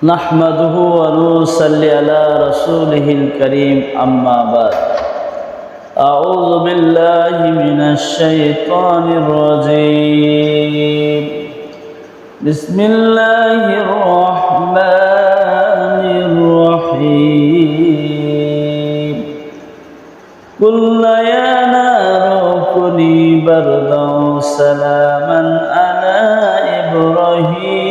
نحمده ونصلي على رسوله الكريم أما بعد أعوذ بالله من الشيطان الرجيم بسم الله الرحمن الرحيم قلنا يا نار كوني بردا سلاما على إبراهيم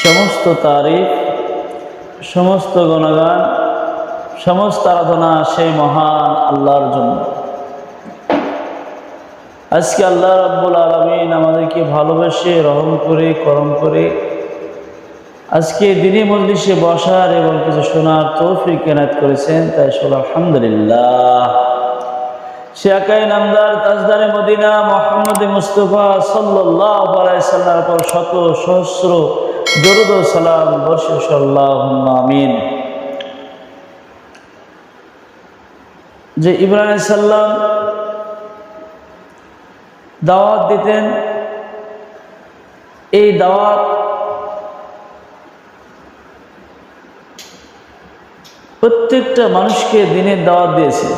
সমস্ত তারিফ, সমস্ত গুণগান, সমস্ত আরাধনা সেই মহান আল্লাহর জন্য। আজকে আল্লাহ রাব্বুল আলামিন আমাদেরকে ভালোবেসে রহম করে করম করে আজকে দিনী মজলিসে বসার এবং কিছু শোনার তৌফিক এনায়েত করেছেন, তাই শুনে আলহামদুলিল্লাহ। সে একাই নামদার তাজদারে মদিনা মুহাম্মদ মুস্তাফা সাল্লাল্লাহু আলাইহি সাল্লামের উপর শত সহস্র দরুদ ও সালাম বর্ষিত আল্লাহুম্মা আমিন। যে ইব্রাহিম আলাইহিস সালাম দাওয়াত দিতেন, এই দাওয়াত প্রত্যেকটা মানুষকে দিনের দাওয়াত দিয়েছে।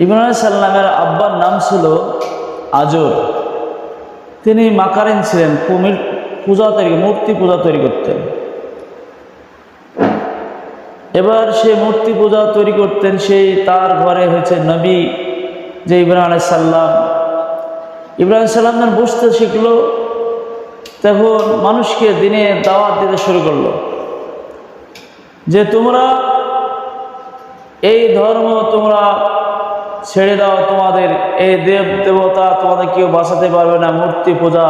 ইব্রাহিম আলাইহিস সালামের আব্বার নাম ছিল আজর। তিনি মাকারেন ছিলেন, মূর্তি পূজা তৈরি করতেন। এবার সে মূর্তি পূজা তৈরি করতেন, সেই তার ঘরে হয়েছে নবী যে ইব্রাহিম আলাইহিস সালাম। ইব্রাহিম আলাইহিস সালাম যখন বুঝতে শিখলো, তখন মানুষকে দিনে দাওয়াত দিতে শুরু করলো যে তোমরা এই ধর্ম তোমরা ছেড়ে দাও, তোমাদের এই দেব দেবতা তোমাদের কেউ বাঁচাতে পারবে না, মূর্তি পূজা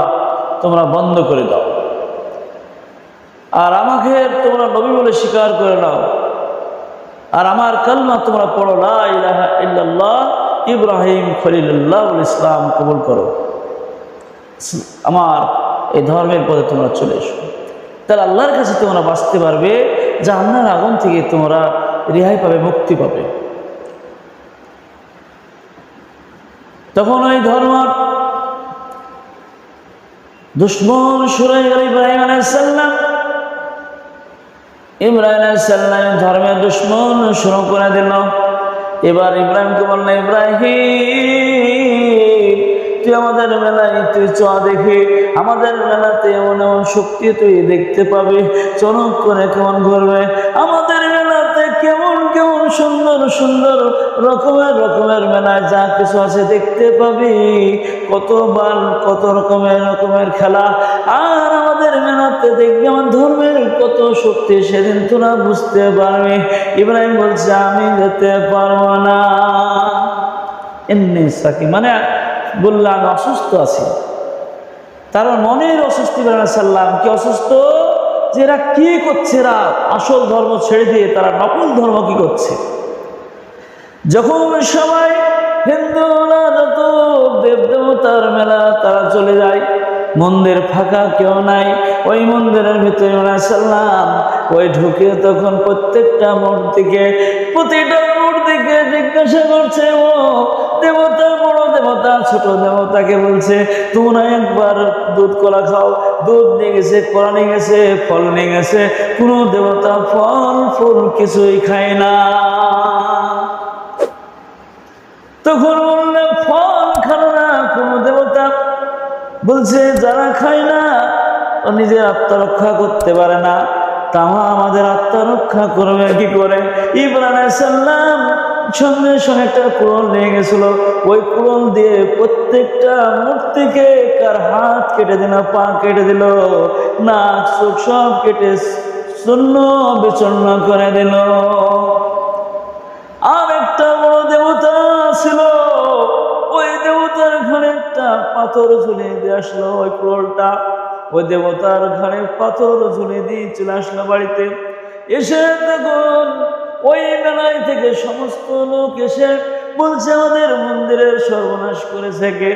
তোমরা বন্ধ করে দাও, আর আমাকে তোমরা নবী বলে স্বীকার করে নাও, আর আমার কালমা তোমরা পড়ো, লা ইলাহা ইল্লাল্লাহ ইব্রাহিম খলিলুল্লাহুল ইসলাম কবুল করো, আমার এই ধর্মের পথে তোমরা চলে এসো। তাহলে আল্লাহর কাছে তোমরা বাঁচতে পারবে, জাহান্নামের আগুন থেকে তোমরা রেহাই পাবে, মুক্তি পাবে। তখন ওই ধর্ম দুশ্মন শুরু হয়ে গেল ইব্রাহিম আলাইহিস সালাম। ইব্রাহিম আলাইহিস সালাম ধর্মের দুশ্মন শুরু করে দিল। এবার ইব্রাহিমকে বলল, ইব্রাহিম তুই আমাদের মেলায় তুই চ দেখে, আমাদের মেলাতে এমন এমন শক্তি তুই দেখতে পাবি, চমক করে কেমন ঘুরবে, আমাদের মেলাতে কেমন কেমন সুন্দর সুন্দর রকমের মেলায় যা কিছু আছে দেখতে পাবি, কত বাল কত রকমের খেলা, আর আমাদের মেলাতে দেখবি আমার ধর্মের কত শক্তি, সেদিন তোরা বুঝতে পারবি। ইব্রাহিম বলছে আমি যেতে পারবো না, এমনি সাকি মানে বললো আমি অসুস্থ আছি। তার মনের অসুস্থ। ইব্রাহিম আলাইহিস সালাম কি অসুস্থ, যে এরা কি করছে, এরা আসল ধর্ম ছেড়ে দিয়ে তারা নকল ধর্ম কি করছে। যখন সবাই হিন্দুরা যত দেব দেবতার মেলা তারা চলে যায়, মন্দির ফাঁকা, কেউ নাই, ওই মন্দিরের ভিতরে ইব্রাহিম আলাইহিস সালাম ওই ঢুকে তখন প্রতিটা মূর্তিকে জিজ্ঞাসা করছে, ও দেবতা, বড় দেবতা ছোট দেবতাকে বলছে তোমরা একবার দুধ কলা খাও। দুধ নিয়ে গেছে, কলা নিয়ে গেছে, ফল নিয়ে গেছে, কোনো দেবতা ফল ফুল কিছুই খায় না। তখন বললে ফল খালো না কোনো দেবতা, বলছে যারা খায় না ও নিজের আত্মরক্ষা করতে পারে না, তা আমাদের আত্মরক্ষা করবে কি করে। ইব্রাহিম আলাইহিস সালাম সঙ্গে সঙ্গে একটা কুড়োল নিয়ে গেছিল, ওই কুড়োল দিয়ে প্রত্যেকটা মূর্তিকে কার হাত কেটে দিল, পা কেটে দিল, নাক চোখ সব কেটে শূন্য বিচন্ন করে দিল। আর একটা বড় দেবতা ছিল, ওই দেবতার ঘরে একটা পাথর ঝুলিয়ে দিয়ে আসলো, ওই কুড়োলটা ওই দেবতার ঘরে পাথর ঝুলিয়ে দিয়ে চলে আসলো বাড়িতে। এসে তখন ওই মেলায় থেকে সমস্ত লোক এসে বলছে আমাদের মন্দিরের সর্বনাশ করেছে কে।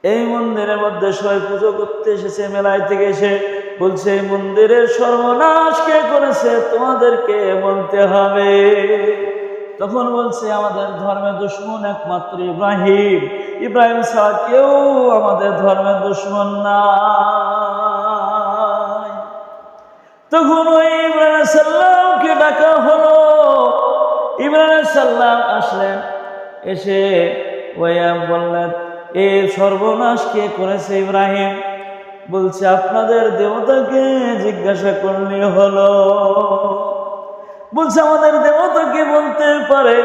এই মন্দিরের মধ্যে সবাই পুজো করতে এসেছে, মেলায় থেকে এসে বলছে মন্দিরের সর্বনাশ কে করেছে তোমাদেরকে বলতে হবে। তখন বলছে আমাদের ধর্মের দুশমন একমাত্র ইব্রাহিম, ইব্রাহিম ছাড়া কেউ আমাদের ধর্মের দুশমন না। তখন ওই ইব্রাহিম আলাইহিস সালামকে ডাকা হলো। ইব্রাহিম আলাইহিস সালাম আসলেন, এসে বললেন এ সর্বনাশ কে করেছে? ইব্রাহিম বলছে আপনাদের দেবতাকে জিজ্ঞাসা করলে হলো। বলছে আমাদের দেবতাকে বলতে পারে,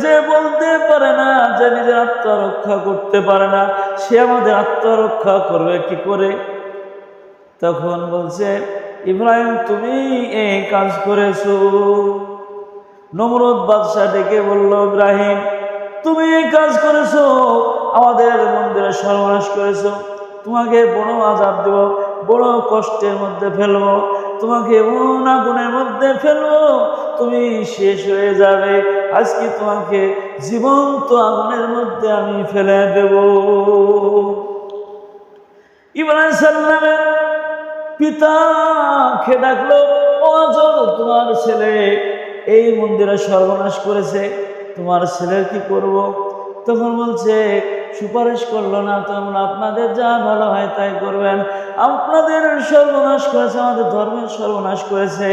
যে বলতে পারে না, যে নিজের আত্মরক্ষা করতে পারে না, সে আমাদের আত্মরক্ষা করবে কি করে? তখন বলছে ইব্রাহিম তুমি এই কাজ করেছো। নমরুদ বাদশা ডেকে বলল ইব্রাহিম তুমি এই কাজ করেছো, আমাদের মন্দিরে সর্বনাশ করেছো, তোমাকে বড় আযাব দেব, বড় কষ্টের মধ্যে ফেলবো, তোমাকে এমন আগুনের মধ্যে ফেলবো তুমি শেষ হয়ে যাবে, আজকে তোমাকে জীবন্ত আগুনের মধ্যে আমি ফেলে দেব। ইব্রাহিম সাল্লামের পিতাকে ডাকলো, ও আজব তোমার ছেলে এই মন্দিরে সর্বনাশ করেছে, তোমার ছেলের কি করব? তখন বলছে সুপারিশ করলো না, তোমরা আপনাদের যা ভালো হয় তাই করবেন, আপনাদের সর্বনাশ করেছে, আমাদের ধর্মের সর্বনাশ করেছে,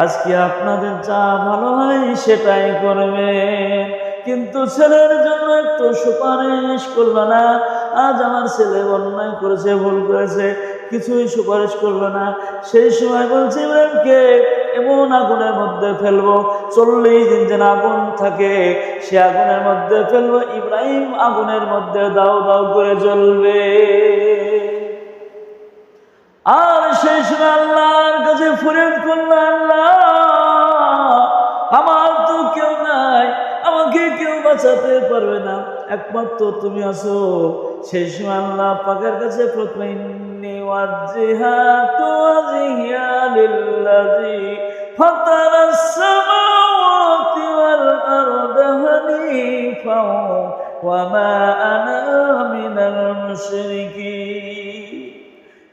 আজকে আপনাদের যা ভালো হয় সেটাই করবেন, কিন্তু ছেলের জন্য একটু সুপারিশ করলো না। আজ আমার ছেলে অন্যায় করেছে, ভুল করেছে, কিছুই সুপারিশ করলো না। সেই সময় বলছে ইব্রাহিমকে এমন আগুনের মধ্যে ফেলবো, 40 দিন যেন আগুন থাকে সে আগুনের মধ্যে ফেলবো, ইব্রাহিম আগুনের মধ্যে দাও দাও করে জ্বলবে। আর সেই সময় আল্লাহর কাছে ফরিয়াদ করলো, আল্লাহ আমার তো কেউ নাই, আমাকে কেউ বাঁচাতে পারবে না, একমাত্র তুমি আছো। সেই সময় আল্লাহ পাকের কাছে প্রথমে ইন্নী ওয়াজ্জাহতু ওয়াজহিয়া লিল্লাযী ফাতারাস সামাওয়াতি ওয়াল আরদা হানিফাও ওয়া মা আনা মিনাল মুশরিকিন।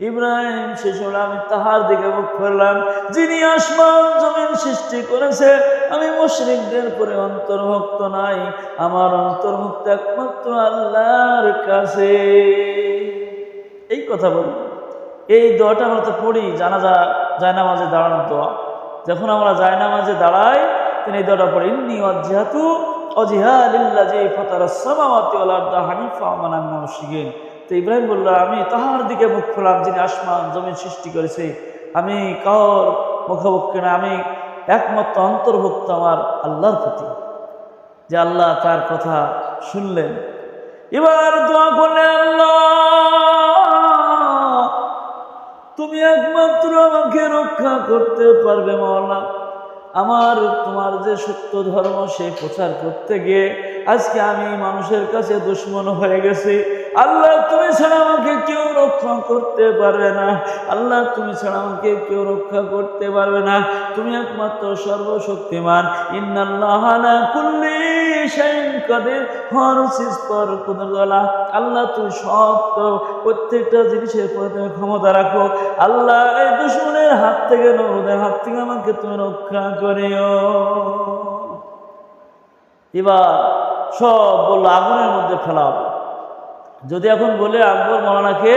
ইব্রাহিম শেষ হলো আমি তাহার দিকে মুখ ফেরলাম যিনি আসমান জমিন সৃষ্টি করেছে, আমি মুশরিকদের পরে অন্তর্ভুক্ত নাই, আমার অন্তর্ভুক্ত একমাত্র আল্লাহর কাছে। এই কথা বলি, এই দোয়াটা আমরা তো পড়ি জায়নামাজে দাঁড়ানোর দোয়া। যখন আমরা জায়নামাজে দাঁড়াই তিনি এই দোয়াটা পড়ি, ইন্নী ওয়াজ্জাহতু ওয়াজহিয়া লিল্লাযী ফাতারাস সামাওয়াতি ওয়াল আরদা হানিফা ওয়া মা আনা মিনাল মুশরিকিন। তো ইব্রাহিম বলল আমি তাহার দিকে মুখ ফেরলাম যিনি আসমান জমিন সৃষ্টি করেছে, আমি কার মুখোমুখি না, আমি একমাত্র অন্তর্ভুক্ত আমার আল্লাহর প্রতি। যে আল্লাহ তার কথা শুনলেন। এবার দোয়া করলেন আল্লাহ তুমি একমাত্র আমাকে রক্ষা করতে পারবে মাওলা, আমার তোমার যে সত্য ধর্ম সে প্রচার করতে গিয়ে আজকে আমি মানুষের কাছে দুশমন হয়ে গেছি। আল্লাহ তুমি ছাড়া আমাকে কেউ রক্ষা করতে পারবে না, আল্লাহ তুমি ছাড়া আমাকে কেউ রক্ষা করতে পারবে না, তুমি একমাত্র সর্বশক্তিমান। ইন্নাল্লাহা আলা কুল্লি শাইইন কাদির, হর চিজ পর কুদরতওয়ালা। আল্লাহ তুমি সব প্রত্যেকটা জিনিসের উপরে তুমি ক্ষমতা রাখো। আল্লাহ এই দুশমনের হাত থেকে নমরুদের হাত থেকে আমাকে তুমি রক্ষা করিও। এবার সব বললো আগুনের মধ্যে ফেলা হবে। যদি এখন বলে আকবর মৌলানাকে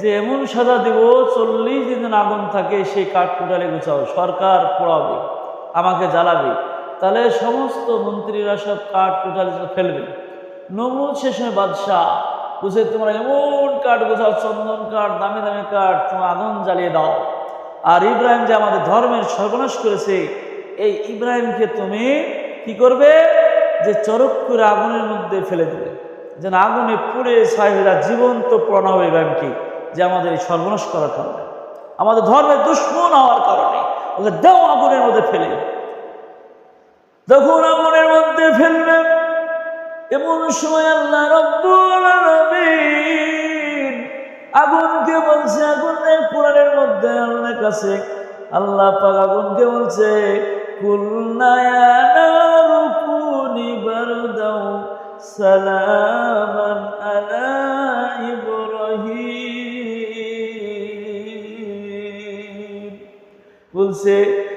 যে এমন সাজা দিব 40 দিন আগুন থাকে, সেই কাঠ কুটালে গুছাও, সরকার পোড়াবে, আমাকে জ্বালাবে, তাহলে সমস্ত মন্ত্রীরা সব কাঠ কুটালে ফেলবে। নমরুদ সে সময় বাদশাহ বুঝে তোমরা এমন কাঠ গোছাও, চন্দন কাঠ, দামি দামি কাঠ, তোমরা আগুন জ্বালিয়ে দাও। আর ইব্রাহিম যে আমাদের ধর্মের সর্বনাশ করেছে, এই ইব্রাহিমকে তুমি কি করবে? যে চরক করে আগুনের মধ্যে ফেলে দেবে, যেন আগুনে পুড়ে ছাইরা জীবন্ত পোড়ানো হবে ইব্রাহিমকে, যে আমাদের এই সর্বনাশ করার কারণে, আমাদের ধর্মের দুশমন হওয়ার কারণে ওকে দাও আগুনের মধ্যে ফেলে। যখন আগুনের মধ্যে ফেলবে এমন সময় আল্লাহ রাব্বুল আলামিন আগুনকে বলছে, আগুনের কোরআনের মধ্যে আল্লাহর কাছে আল্লাহ পাক আগুনকে বলছে কুলনা ইয়া নারু কুনি বারদাও সালামান আলা ইব্রাহিম। বলছে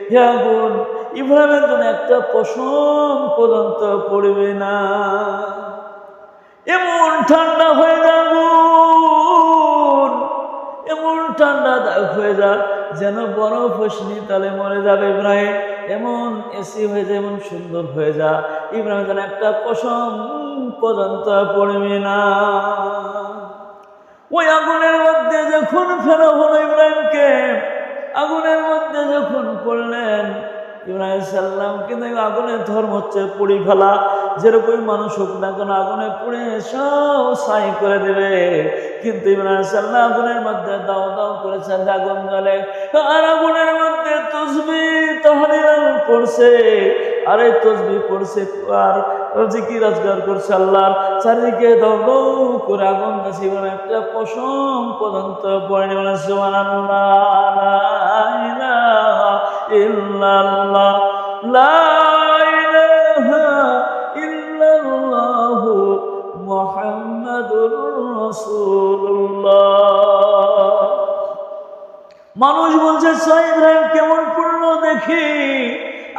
হে আগুন ইব্রাহিমের জন্য একটা পশম পর্যন্ত পড়বে না। এমন ঠান্ডা হয়ে যাব, এমন ঠান্ডা হয়ে যা যেন বরফ হোসনি তালে মরে যাবে ইব্রাহিম। এমন এসি হয়ে যায়, এমন সুন্দর হয়ে যা ইব্রাহিম যেন একটা পশম পর্যন্ত পড়বে না। ওই আগুনের মধ্যে যখন ফেলা হলো ইব্রাহিমকে, আগুনের মধ্যে যখন পড়লেন ইব্রাহিম সাল্লাম, কিন্তু আগুনের ধর্ম হচ্ছে পুড়ি ফেলা। যেরকম মানুষ হোক না কেন আগুনে পুড়ে সব ছাই করে দেবে, কিন্তু ইব্রাহিম সাল্লাম আগুনের মধ্যে দাও দাও করেছে, আগুন জ্বলে। আর আগুনের মধ্যে তসবিহ তাহলিল পড়ছে, আর এই তসবিহ পড়ছে আর জিকির আজগার করছে আল্লাহর। চারিদিকে দাও দাও করে আগুন গাছে একটা পশম পর্যন্ত পড়েনি। বলে সুবহানাল্লাহ, লা ইলাহা ইল্লাল্লাহ, লা ইলাহা ইল্লাল্লাহ, মুহাম্মাদুর রাসূলুল্লাহ। মানুষ বলছে ছাই ইব্রাহিম কেমন পড়লো দেখি,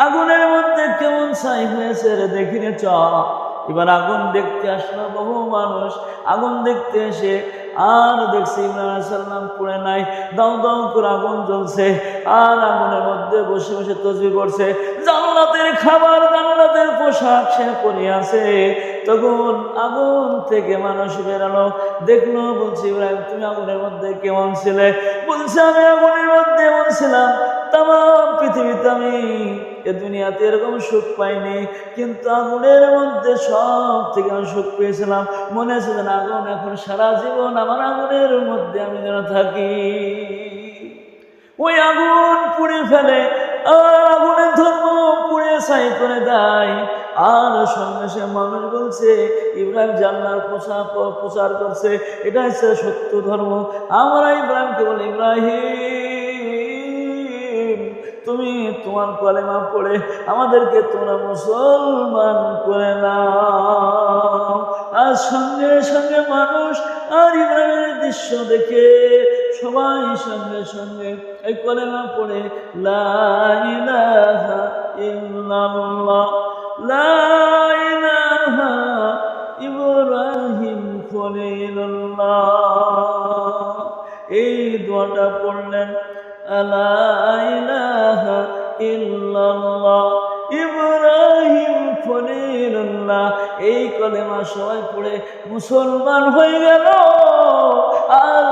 আগুনের মধ্যে কেমন ছাই হয়েছে রে দেখিনে চ। এবার আগুন দেখতে আসলো বহু মানুষ, আগুন দেখতে এসে আর দেখছি ইব্রাহিম সাল্লাম পুড়ে নাই, দাও দাও করে আগুন জ্বলছে। আর আগুনের মধ্যে বসে বসে তসবিহ পড়ছে, জান্নাতের খাবার জান্নাতের পোশাক সে পরে আছে। তখন আগুন থেকে মানুষ বেরালো, দেখলো, বলছি ইব্রাহিম তুমি আগুনের মধ্যে কেমন ছিলে? বলছে আমি আগুনের মধ্যে এমন ছিলাম, তাম পৃথিবীতে আমি এ দুনিয়াতে এরকম সুখ পাইনি, কিন্তু আগুনের মধ্যে সব থেকে আমি সুখ পেয়েছিলাম। মনে আছে যেন আগুন এখন সারা জীবন আমার আগুনের মধ্যে আমি যেন থাকি। ওই আগুন পুড়ে ফেলে, আর আগুনের ধর্ম পুড়ে ছাই করে দেয়। আর সঙ্গে সে মানুষ বলছে ইব্রাহিম জান্নার প্রচার করছে, এটা হচ্ছে সত্য ধর্ম। আমরা ইব্রাহিমকে বলি ইব্রাহিম তুমি তোমার কালেমা পড়ে আমাদেরকে তোমরা মুসলমান করে নাও। আর সঙ্গে সঙ্গে মানুষ আর ইব্রাহিমের দৃশ্য দেখে সবাই সঙ্গে সঙ্গে এই কালেমা পড়ে লা ইলাহা ইল্লাল্লাহ, লা ইলাহা ইব্রাহিম খলিলুল্লাহ, এই দোয়াটা পড়লেন। লা ইলাহা ইল্লাল্লাহ ইব্রাহিম খলিলুল্লাহ, এই কলেমা সবাই পড়ে মুসলমান হয়ে গেল। আর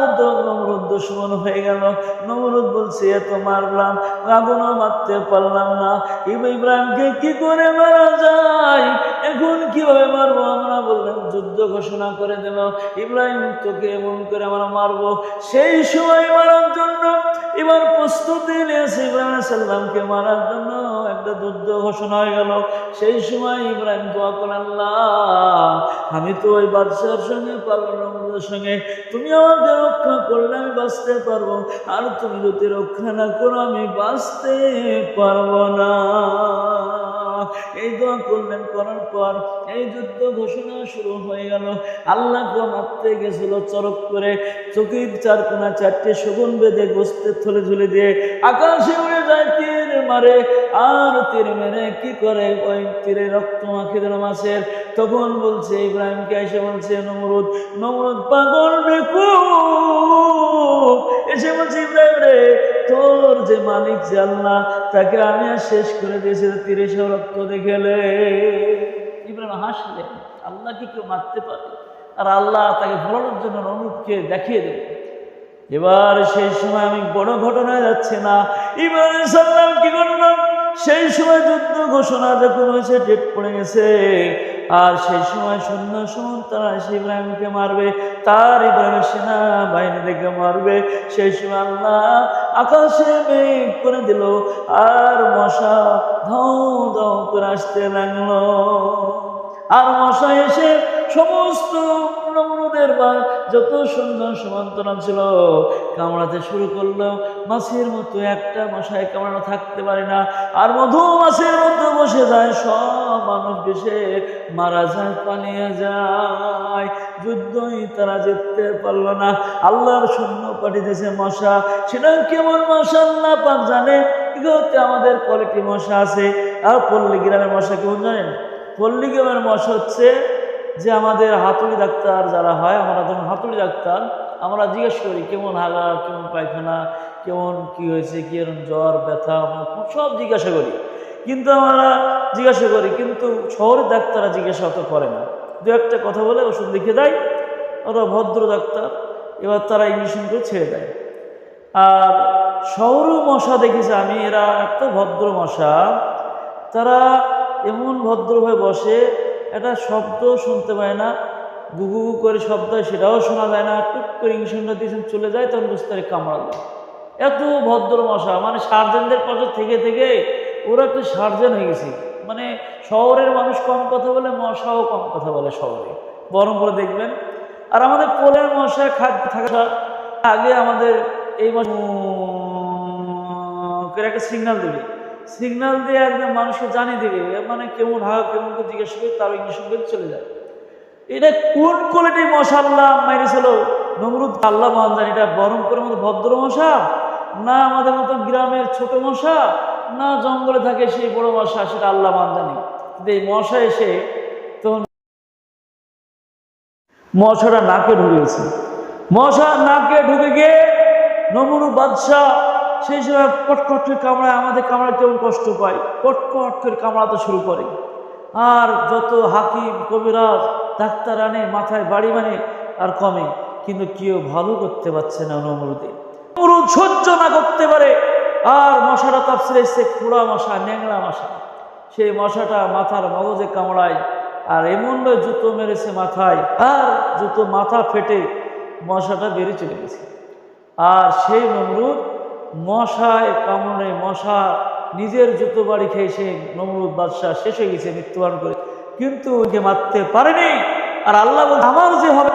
নমরুদ দুশমন হয়ে গেল। নমরুদ বলছে এত মারলাম, আগুনও মারতে পারলাম না, ইব্রাহিমকে কি করে মারা যায়, এখন কিভাবে মারবো? আমরা বললাম যুদ্ধ ঘোষণা করে দিল, ইব্রাহিম তোকে এমন করে আমরা মারবো। সেই সময় মারার জন্য এবার প্রস্তুতি নিয়েছে ইব্রাহিম সাল্লামকে মারার জন্য একটা যুদ্ধ ঘোষণা হয়ে গেল। সেই সময় ইব্রাহিম দোয়া করে আল্লাহ আমি তো ওই বাদশার সঙ্গে পারবো নমরুদের সঙ্গে, তুমি আমাকে রক্ষা করলে আমি বাঁচতে পারবো, আর তুমি যদি রক্ষা না করো আমি বাঁচতে পারবো না। এই দোয়া করলেন, করার পর এই যুদ্ধ ঘোষণা শুরু হয়ে গেল। আল্লাহকে মারতে গেছিল চরক করে, চকির চার কোনা চারটে শগুন বেঁধে গোস্তের থলে ঝুলে দিয়ে আকাশে উড়ে যায়, তীর মারে। আর তীর মেরে কি করে ওই তীরে রক্ত মাখে দিল মাছের। তখন বলছে ইব্রাহিমকে এসে বলছে নমরুদ, নমরুদ পাগল বেকুব এসে বলছে ইব্রাহিম রে তোর যে মালিক যে আল্লাহ তাকে আমি আর শেষ করে দিয়েছি, তীরে সব রক্ত দেখেলে। ইব্রাহিম হাসলেন, আল্লাহ কি কেউ মারতে পারে? আর আল্লাহ তাকে ভরানোর জন্য নমরুদকে দেখিয়ে দেবে। এবার সেই সময় আমি বড় ঘটনায় যাচ্ছে না, ইব্রাহিম সাল্লাম কি করলাম, সেই সময় যুদ্ধ ঘোষণা যখন হয়েছে, ডেট পড়ে গেছে। আর সেই সময় সৈন্য তারা এসে ইব্রাহিমকে মারবে, তার ইব্রাহিমের সেনা বাহিনী দেখে মারবে। সেই সময় আল্লাহ আকাশে মেঘ করে দিল, আর মশা ধাও ধাও করে আসতে লাগলো। আর মশা এসে সমস্ত নমরুদের বা যত সৈন্য সমান্তরা ছিল কামড়াতে শুরু করলো। মাছের মতো একটা মশায় কামড়ানো থাকতে পারে না, আর মধু মাছের মতো বসে যায়, সব মানুষ বেশে মারা যায়, পালিয়ে যায়। যুদ্ধই তারা জিততে পারলো না। আল্লাহর সৈন্য পাঠিয়েছে মশা, সেটা কেমন মশা আল্লাহ পাক জানে। এগুলো হচ্ছে আমাদের কোয়ালিটি মশা আছে। আর পল্লী গ্রামের মশা কেমন জানেন? পল্লী গ্রামের মশা হচ্ছে যে আমাদের হাতুড়ি ডাক্তার যারা হয়, আমরা যখন হাতুড়ি ডাক্তার আমরা জিজ্ঞেস করি কেমন হাগা, কেমন পায়খানা, কেমন কি হয়েছে, কি এরকম জ্বর ব্যথা, আমরা সব জিজ্ঞাসা করি। কিন্তু আমরা জিজ্ঞাসা করি, কিন্তু শহরের ডাক্তাররা জিজ্ঞাসা অত করে না, দু একটা কথা বলে ওষুধ লিখে দেয়, ওরা ভদ্র ডাক্তার, এবার তারা ইঞ্জেকশন করে ছেড়ে দেয়। আর শহরের মশা দেখেছি আমি, এরা এত ভদ্র মশা, তারা এমন ভদ্রভাবে বসে, একটা শব্দ শুনতে পায় না, গুগু করে শব্দ হয় সেটাও শোনা যায় না, টুক করে ইঞ্জেকশনটা দিয়েছেন চলে যায়, তখন বুঝতে পারে কামড়ালো। এত ভদ্র মশা, মানে সার্জেনদের পাশে থেকে থেকে ওরা একটু সার্জেন হয়ে গেছে। মানে শহরের মানুষ কম কথা বলে, মশাও কম কথা বলে শহরে, বরং করে দেখবেন। আর আমাদের পোলের মশায় খাদ্য থাকা আগে আমাদের এই একটা সিগন্যাল দেবে, সিগন্যাল দিয়ে একদম মানুষকে জানিয়ে দেবে, মানে কেমন হাগ কেমন করে জিজ্ঞেস করে তার ইঞ্জেকশন করে চলে যায়। এটা কোন কোয়ালিটির মশা আল্লাহ মেরেছিল? নমরুদ আল্লাহ মান জানি, এটা বহরমপুরের মতো ভদ্র মশা, না আমাদের মতো গ্রামের ছোট মশা, না জঙ্গলে থাকে সেই বড় মশা, সেটা আল্লাহ মান জানি। কিন্তু এই মশা এসে তখন মশাটা নাকে ঢুকেছে, মশা নাকে ঢুকে গিয়ে নমরুদ বাদশাহ সেই সময় কটকট করে কামড়ায়, আমাদের কামড়ায় কেমন কষ্ট পায়, কটকট করে কামড়াতে শুরু করে। আর যত হাকিম কবিরাজ ডাক্তার আনে, মাথায় বাড়ি মানে আর কমে, কিন্তু কেউ ভালো করতে পারছে না নমরুদে। নমরুদ সহ্য না করতে পারে, আর মশাটা তাপসিরে এসছে, খোড়া মশা, ন্যাংরা মশা, সেই মশাটা মাথার মগজে কামড়ায়, আর এমনভাবে জুতো মেরেছে মাথায়, আর জুতো মাথা ফেটে মশাটা বেরিয়ে চলে গেছে। আর সেই নমরুদ মশায় কামড়ে, মশা নিজের জুতো বাড়ি খেয়ে সে নমরুদ বাদশাহ শেষ হয়ে গেছে, মৃত্যুবরণ করে, কিন্তু ওকে মারতে পারেনি। আর আল্লাহ বলছে আমার যে হবে